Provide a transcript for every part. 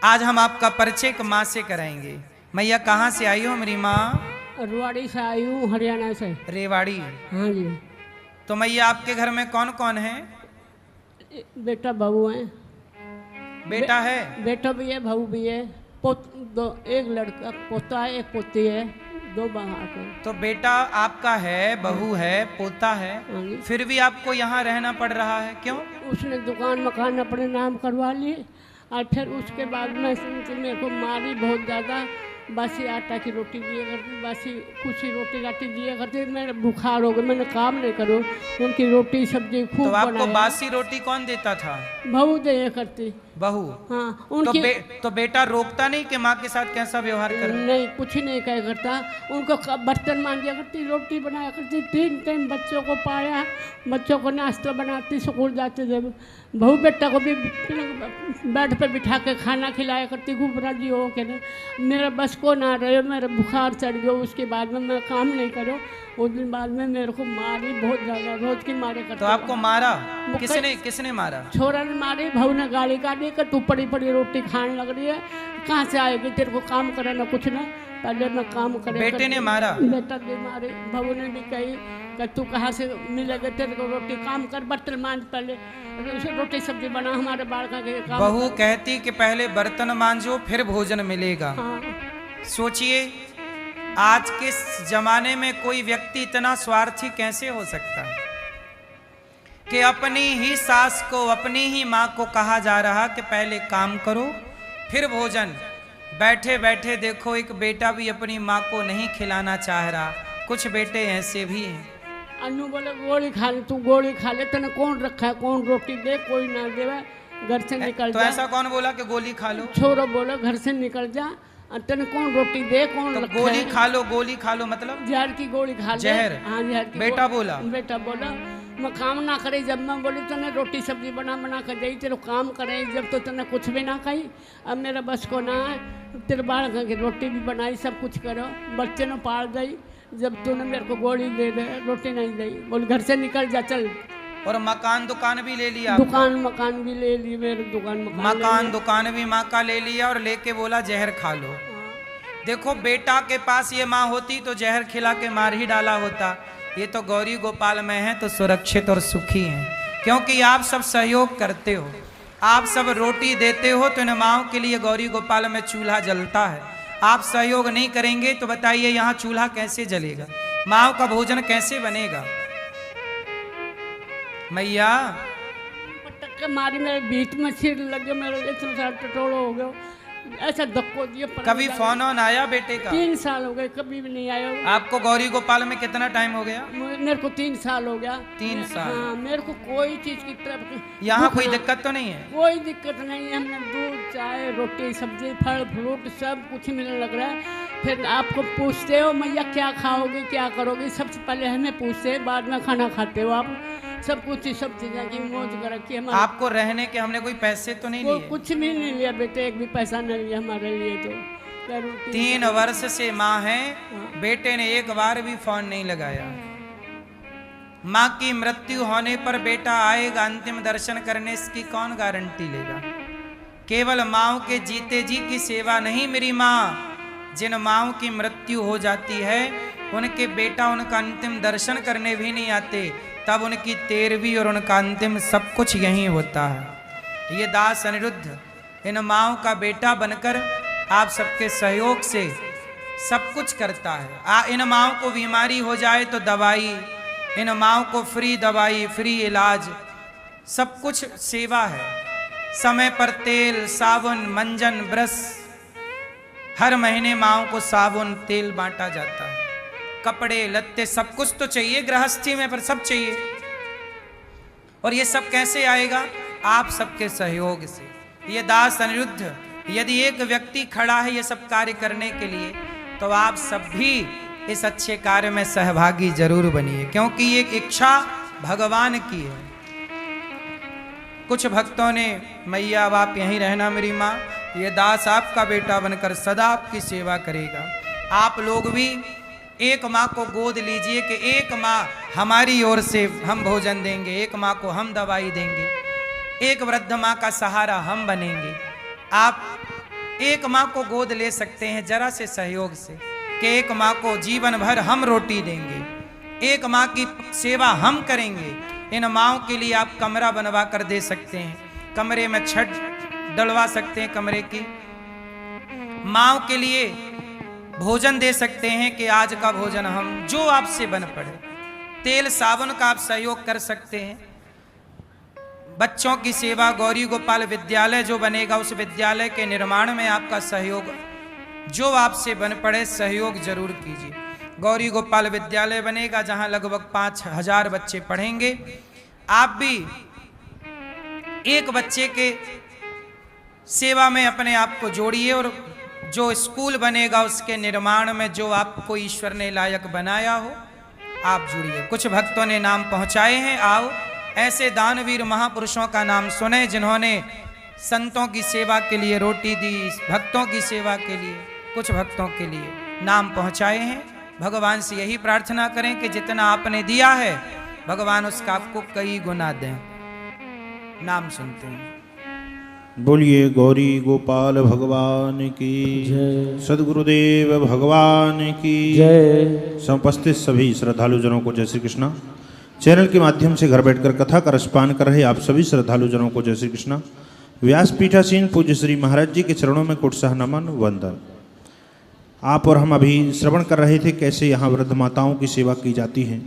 आज हम आपका परिचय एक माँ से कराएंगे। मैया कहाँ से आई हो मेरी माँ? रेवाड़ी से आई हूँ, हरियाणा से। रेवाड़ी। हाँ जी। तो मैया आपके घर में कौन कौन है? बेटा बहू है। बेटा है? बेटा भी है, बहू भी है। एक लड़का पोता है, एक पोती है, दो बहू के। तो बेटा आपका है, बहू है, पोता है, फिर भी आपको यहाँ रहना पड़ रहा है, क्यों? उसने दुकान मकान अपने नाम करवा ली और फिर उसके बाद में मेरे को मारी बहुत ज़्यादा। बासी आटा की रोटी दिए करती, बासी कुछ ही रोटी राटी दिए करती। मेरे बुखार हो गया, मैंने काम नहीं करो। उनकी रोटी सब्जी खूब। तो आपको बासी रोटी कौन देता था? बहू दे करती। बहू? हाँ उनकी। तो बेटा रोकता नहीं कि माँ के साथ कैसा व्यवहार कर? नहीं, कुछ नहीं कह करता। उनको बर्तन मांजा करती, रोटी बनाया करती, 3 टाइम बच्चों को पाया, बच्चों को नाश्ता बनाती, स्कूल जाते जब। बहू बेटा को भी बेड पर बिठा के खाना खिलाया करती, खूब राजी हो के। मेरा बस को ना रहे, मेरा बुखार चढ़ गया। उसके बाद में मैं काम नहीं करो। उस दिन बाद में मेरे को मारी बहुत ज़्यादा, रोज की मारे करते। तो आपको मारा? किसने मारा? छोरा ने मारी, बहू ने गाली काटी कि तू पड़ी पड़ी रोटी खाने लग रही है, कहाँ से आएगी, तेरे को काम करे ना कुछ ना। पहले मैं काम करे। बेटे ने मारा? बेटा ने मारे। बहू ने भी कही कि तू कहाँ से मिलेगा, तेरे को रोटी काम कर, बर्तन मांज, पहले रोटी सब्जी बना, हमारे बाल का काम। बहू कहती कि पहले बर्तन मांजो फिर भोजन मिलेगा। हाँ। सोचिए आज के जमाने में कोई व्यक्ति इतना स्वार्थी कैसे हो सकता है कि अपनी ही सास को, अपनी ही माँ को कहा जा रहा कि पहले काम करो फिर भोजन। बैठे बैठे देखो एक बेटा भी अपनी माँ को नहीं खिलाना चाह रहा। कुछ बेटे ऐसे भी हैं। अन्नू बोले गोली खा ले, तू गोली खा ले, तेने कौन रखा है, कौन रोटी दे, कोई ना दे, घर से निकल जा। तो ऐसा कौन बोला कि गोली खा लो? छोरो बोलो घर से निकल जा, तेने कौन रोटी दे, कौन तो गोली खा लो, गोली खा लो मतलब जहर की गोली खा ले। जहर? हाँ जहर की। बेटा बोला? बेटा बोला मैं काम ना करे। जब मैं बोली तूने रोटी सब्जी बना बना कर दी, तेरे काम करे, जब तो तूने कुछ भी ना खाई। अब मेरा बस को ना है, तेरे बाल की रोटी भी बनाई, सब कुछ करो, बच्चे ने पाल गई। जब तूने मेरे को गोली दे दे, रोटी नहीं दी, बोल घर से निकल जा, चल। और मकान दुकान भी ले लिया? दुकान मकान भी ले ली, मेरे दुकान दुकान भी माँ का ले लिया और लेके बोला जहर खा लो। देखो बेटा के पास ये माँ होती तो जहर खिला के मार ही डाला होता। ये तो गौरी गोपाल में है तो सुरक्षित और सुखी हैं, क्योंकि आप सब सहयोग करते हो, आप सब रोटी देते हो, तो इन माँओं के लिए गौरी गोपाल में चूल्हा जलता है। आप सहयोग नहीं करेंगे तो बताइए यहाँ चूल्हा कैसे जलेगा, माँओं का भोजन कैसे बनेगा? मैया पटक के मारी, मेरे बीच में सिर लग गया, मेरा इतना सारा टटोड़ा हो गया, ऐसा धक्को दिया। कभी फोन ऑन आया बेटे का? 3 साल हो गए, कभी भी नहीं आया। आपको गौरी गोपाल में कितना टाइम हो गया? मेरे को 3 साल हो गया। 3 साल? हाँ, मेरे को कोई चीज की तरफ यहाँ कोई दिक्कत तो नहीं है? कोई दिक्कत नहीं है। हमने दूध चाय रोटी सब्जी फल फ्रूट सब कुछ मिलने लग रहा है। फिर आपको पूछते हो मैया क्या खाओगे क्या करोगे, सबसे पहले हमें पूछते हैं, बाद में खाना खाते हो आप। सब कुछ सब चीज़ें की मौज कर रखी है। आपको रहने के हमने कोई पैसे तो नहीं लिए? कुछ भी नहीं लिया बेटे, एक भी पैसा नहीं लिया हमारे लिए। तो 3 वर्ष से माँ है, बेटे ने एक बार भी फोन नहीं लगाया। माँ की मृत्यु होने पर बेटा आएगा अंतिम दर्शन करने, इसकी कौन गारंटी लेगा? केवल माँओं के जीते जी की सेवा नहीं मेरी माँ, जिन माँओं की मृत्यु हो जाती है उनके बेटा उनका अंतिम दर्शन करने भी नहीं आते, तब उनकी तेरहवीं और उनका अंतिम सब कुछ यहीं होता है। ये दास अनिरुद्ध इन माँओं का बेटा बनकर आप सबके सहयोग से सब कुछ करता है। इन माँओं को बीमारी हो जाए तो दवाई, इन माँओं को फ्री दवाई फ्री इलाज, सब कुछ सेवा है। समय पर तेल साबुन मंजन ब्रश, हर महीने माँओं को साबुन तेल बांटा जाता है। कपड़े लत्ते सब कुछ तो चाहिए गृहस्थी में, पर सब चाहिए। और ये सब कैसे आएगा? आप सबके सहयोग से। ये दास अनिरुद्ध यदि एक व्यक्ति खड़ा है ये सब कार्य करने के लिए, तो आप सब भी इस अच्छे कार्य में सहभागी जरूर बनिए, क्योंकि ये इच्छा भगवान की है। कुछ भक्तों ने मैया अब आप यहीं रहना मेरी माँ, ये दास आपका बेटा बनकर सदा आपकी सेवा करेगा। आप लोग भी एक माँ को गोद लीजिए कि एक माँ हमारी ओर से हम भोजन देंगे, एक माँ को हम दवाई देंगे, एक वृद्ध माँ का सहारा हम बनेंगे। आप एक माँ को गोद ले सकते हैं जरा से सहयोग से कि एक माँ को जीवन भर हम रोटी देंगे, एक माँ की सेवा हम करेंगे। इन माँओं के लिए आप कमरा बनवा कर दे सकते हैं, कमरे में छत डलवा सकते हैं, कमरे की माँओं के लिए भोजन दे सकते हैं कि आज का भोजन हम जो आपसे बन पड़े, तेल साबुन का आप सहयोग कर सकते हैं। बच्चों की सेवा, गौरी गोपाल विद्यालय जो बनेगा उस विद्यालय के निर्माण में आपका सहयोग जो आपसे बन पड़े सहयोग जरूर कीजिए। गौरी गोपाल विद्यालय बनेगा जहां लगभग 5000 बच्चे पढ़ेंगे। आप भी एक बच्चे के सेवा में अपने आप को जोड़िए और जो स्कूल बनेगा उसके निर्माण में जो आपको ईश्वर ने लायक बनाया हो आप जुड़िए। कुछ भक्तों ने नाम पहुंचाए हैं, आओ ऐसे दानवीर महापुरुषों का नाम सुने जिन्होंने संतों की सेवा के लिए रोटी दी, भक्तों की सेवा के लिए, कुछ भक्तों के लिए नाम पहुंचाए हैं। भगवान से यही प्रार्थना करें कि जितना आपने दिया है भगवान उसका आपको कई गुना दें। नाम सुनते हैं। बोलिए गौरी गोपाल भगवान की जय, सद्गुरुदेव भगवान की जय। समुपस्थित सभी श्रद्धालुजनों को जय श्री कृष्णा। चैनल के माध्यम से घर बैठकर कथा का रसपान कर रहे आप सभी श्रद्धालुजनों को जय श्री कृष्णा। व्यासपीठासीन पूज्य श्री महाराज जी के चरणों में कोटसाह नमन वंदन। आप और हम अभी श्रवण कर रहे थे कैसे यहाँ वृद्ध माताओं की सेवा की जाती है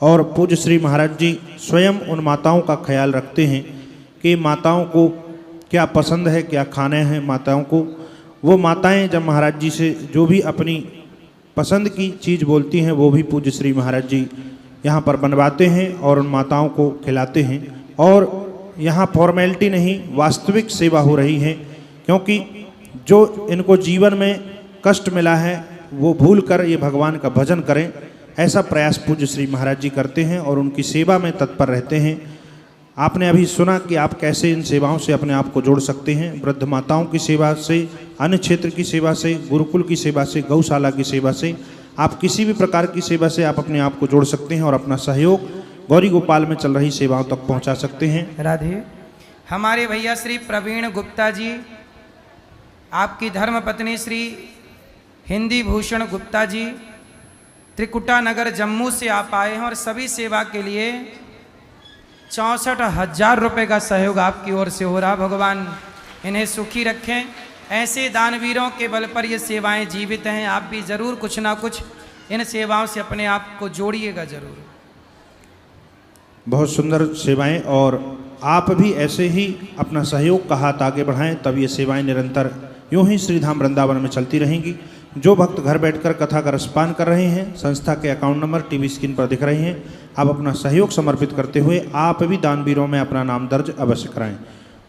और पूज्य श्री महाराज जी स्वयं उन माताओं का ख्याल रखते हैं कि माताओं को क्या पसंद है, क्या खाने हैं माताओं को। वो माताएं जब महाराज जी से जो भी अपनी पसंद की चीज़ बोलती हैं वो भी पूज्य श्री महाराज जी यहाँ पर बनवाते हैं और उन माताओं को खिलाते हैं। और यहाँ फॉर्मेलिटी नहीं, वास्तविक सेवा हो रही है, क्योंकि जो इनको जीवन में कष्ट मिला है वो भूल कर ये भगवान का भजन करें, ऐसा प्रयास पूज्य श्री महाराज जी करते हैं और उनकी सेवा में तत्पर रहते हैं। आपने अभी सुना कि आप कैसे इन सेवाओं से अपने आप को जोड़ सकते हैं। वृद्ध माताओं की सेवा से, अन्य क्षेत्र की सेवा से, गुरुकुल की सेवा से, गौशाला की सेवा से, आप किसी भी प्रकार की सेवा से आप अपने आप को जोड़ सकते हैं और अपना सहयोग गौरी गोपाल में चल रही सेवाओं तक पहुंचा सकते हैं। राधे। हमारे भैया श्री प्रवीण गुप्ता जी, आपकी धर्मपत्नी श्री हिंदी भूषण गुप्ता जी त्रिकुटा नगर जम्मू से आप आए हैं और सभी सेवा के लिए 64,000 रुपये का सहयोग आपकी ओर से हो रहा। भगवान इन्हें सुखी रखें। ऐसे दानवीरों के बल पर ये सेवाएं जीवित हैं। आप भी ज़रूर कुछ ना कुछ इन सेवाओं से अपने आप को जोड़िएगा ज़रूर। बहुत सुंदर सेवाएं, और आप भी ऐसे ही अपना सहयोग का हाथ आगे बढ़ाएं, तब ये सेवाएं निरंतर यूं ही श्रीधाम वृंदावन में चलती रहेंगी। जो भक्त घर बैठकर कथा का रसपान कर रहे हैं, संस्था के अकाउंट नंबर टीवी स्क्रीन पर दिख रहे हैं। आप अपना सहयोग समर्पित करते हुए आप भी दानवीरों में अपना नाम दर्ज अवश्य कराएं।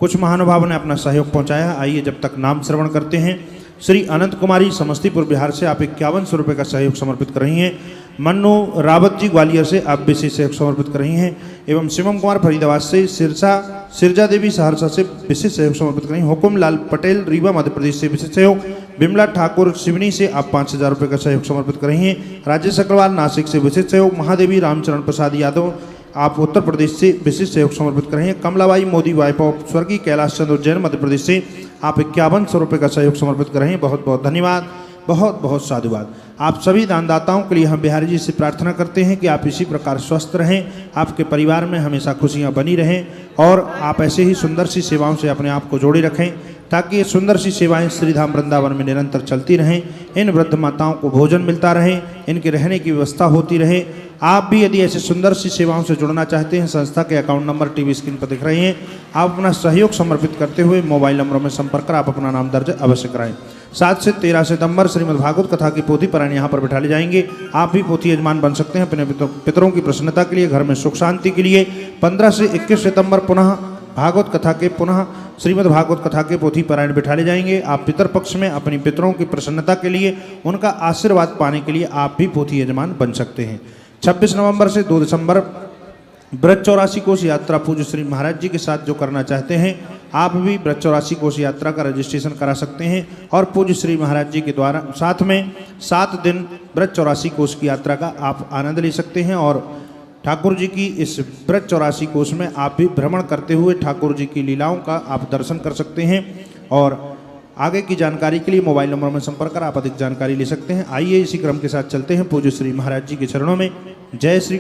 कुछ महानुभावों ने अपना सहयोग पहुंचाया। आइए जब तक नाम श्रवण करते हैं। श्री अनंत कुमारी समस्तीपुर बिहार से आप 5100 रुपये का सहयोग समर्पित कर रही हैं। मन्नू रावत जी ग्वालियर से आप विशेष सहयोग समर्पित कर रही हैं। एवं शिवम कुमार फरीदाबाद से, सिरजा देवी सहरसा से विशेष सहयोग समर्पित कर रही हैं। हुकुम लाल पटेल रीवा मध्य प्रदेश से विशेष सहयोग। बिमला ठाकुर सिवनी से आप 5000 रुपये का सहयोग समर्पित कर रही हैं। राजेश अग्रवाल नासिक से विशेष सहयोग। महादेवी रामचरण प्रसाद यादव आप उत्तर प्रदेश से विशेष सहयोग समर्पित कर रहे हैं। कमलाबाई मोदी वाइफ ऑफ स्वर्गीय कैलाश चंद्र जैन मध्य प्रदेश से आप 5100 रुपये का सहयोग समर्पित कर रहे हैं। बहुत बहुत धन्यवाद, बहुत बहुत साधुवाद। आप सभी दानदाताओं के लिए हम बिहारी जी से प्रार्थना करते हैं कि आप इसी प्रकार स्वस्थ रहें, आपके परिवार में हमेशा खुशियां बनी रहें और आप ऐसे ही सुंदर सी सेवाओं से अपने आप को जोड़े रखें, ताकि ये सुंदर सी सेवाएं श्रीधाम वृंदावन में निरंतर चलती रहें। इन वृद्ध माताओं को भोजन मिलता रहे, इनके रहने की व्यवस्था होती रहे। आप भी यदि ऐसे सुंदर सी सेवाओं से जुड़ना चाहते हैं, संस्था के अकाउंट नंबर टीवी स्क्रीन पर दिख रहे हैं। आप अपना सहयोग समर्पित करते हुए मोबाइल नंबरों में संपर्क कर आप अपना नाम दर्ज अवश्य कराएं। 7 से 13 सितंबर श्रीमद् भागवत कथा की पोथी पारायण यहाँ पर बिठा ले जाएंगे। आप भी पोथी यजमान बन सकते हैं अपने पितरों की प्रसन्नता के लिए, घर में सुख शांति के लिए। 15 से 21 सितंबर पुनः भागवत कथा के श्रीमद् भागवत कथा के पोथी पारायण बिठा ले जाएंगे। आप पितर पक्ष में अपनी पितरों की प्रसन्नता के लिए, उनका आशीर्वाद पाने के लिए आप भी पोथी यजमान बन सकते हैं। 26 नवंबर से 2 दिसंबर ब्रज 84 कोष यात्रा पूज्य श्री महाराज जी के साथ जो करना चाहते हैं, आप भी ब्रज 84 कोष यात्रा का रजिस्ट्रेशन करा सकते हैं और पूज्य श्री महाराज जी के द्वारा साथ में 7 दिन ब्रज 84 कोष की यात्रा का आप आनंद ले सकते हैं। और ठाकुर जी की इस ब्रज 84 कोष में आप भी भ्रमण करते हुए ठाकुर जी की लीलाओं का आप दर्शन कर सकते हैं। और आगे की जानकारी के लिए मोबाइल नंबर में संपर्क कर आप अधिक जानकारी ले सकते हैं। आइए इसी क्रम के साथ चलते हैं पूज्य श्री महाराज जी के चरणों में। जय श्री